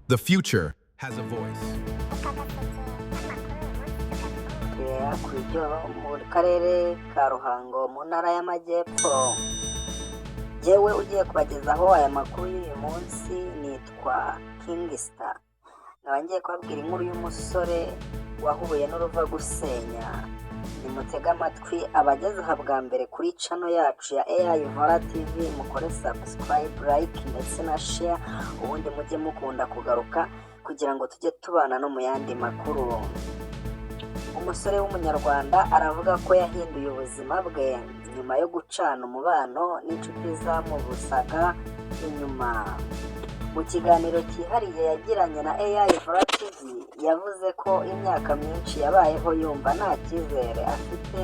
The future has a voice. Kw'ibyo mu karere ka Ruhango mu ntara y'Amajyepfo, yewe ugiye kubagezaho aya makuru y'uyu munsi nitwa Kingstar. Nkaba ngiye kubabwira inkuru y'umusore wahuye n'uruva gusenya. Nimutega amatwi abageze aha bwa mbere kuri channel yacu ya AIVORA TV, mukore subscribe, like ndetse na share, ubundi mujye mukunda kugaruka kugira ngo tujye tubana no mu yandi makuru. Umusore w'umunyarwanda aravuga ko yahinduye ubuzima bwe nyuma yo gucana umubano n'inshuti zamusubizaga inyuma. Mu kiganiro kihariye yagiranye na AIVORA TV, yavuze ko imyaka myinshi yabayeho yumva nta cyizere afite,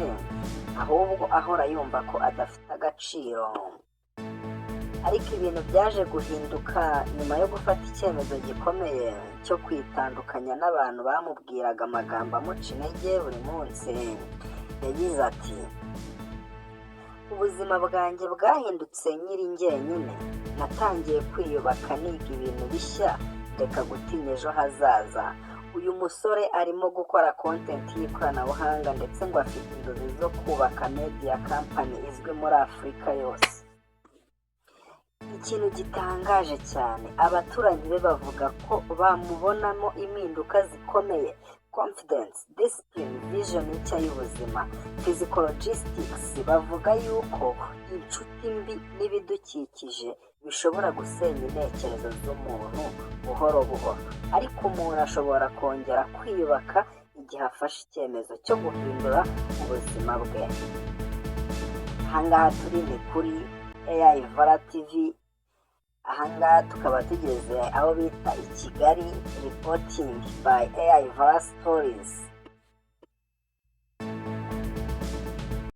ahubwo ahora yumva ko adafite agaciro. Ariko ibintu byaje guhinduka nyuma yo gufata icyemezo gikomeye cyo kwitandukanya n'abantu bamubwiraga amagambo amuca intege buri munsi. Yagize ati, ubuzima bwanjye bwahindutse nkiri njyenyine, natangiye kwiyubaka niga ibintu bishya, reka gutinya ejo hazaza. Uyu musore arimo gukora content y'ikoranabuhanga ndetse ngo afite inzozi zo kubaka media company izwi muri Afurika yose. Ikintu gitangaje cyane, abaturanyi be bavuga ko bamubonamo impinduka zikomeye: confidence, discipline, vision nshya y'ubuzima. Psychologists bavuga yuko inshuti mbi n'ibidukikije bishobora gusenya intekerezo z'umuntu buhoro buhoro, ariko umuntu ashobora kongera kwiyubaka igihe afashe icyemezo cyo guhindura ubuzima bwe. Ahangaha turi ni kuri AIVORA TV. Ahangaha tukaba tugeze aho bita i Kigali, reporting by AIVORA stories.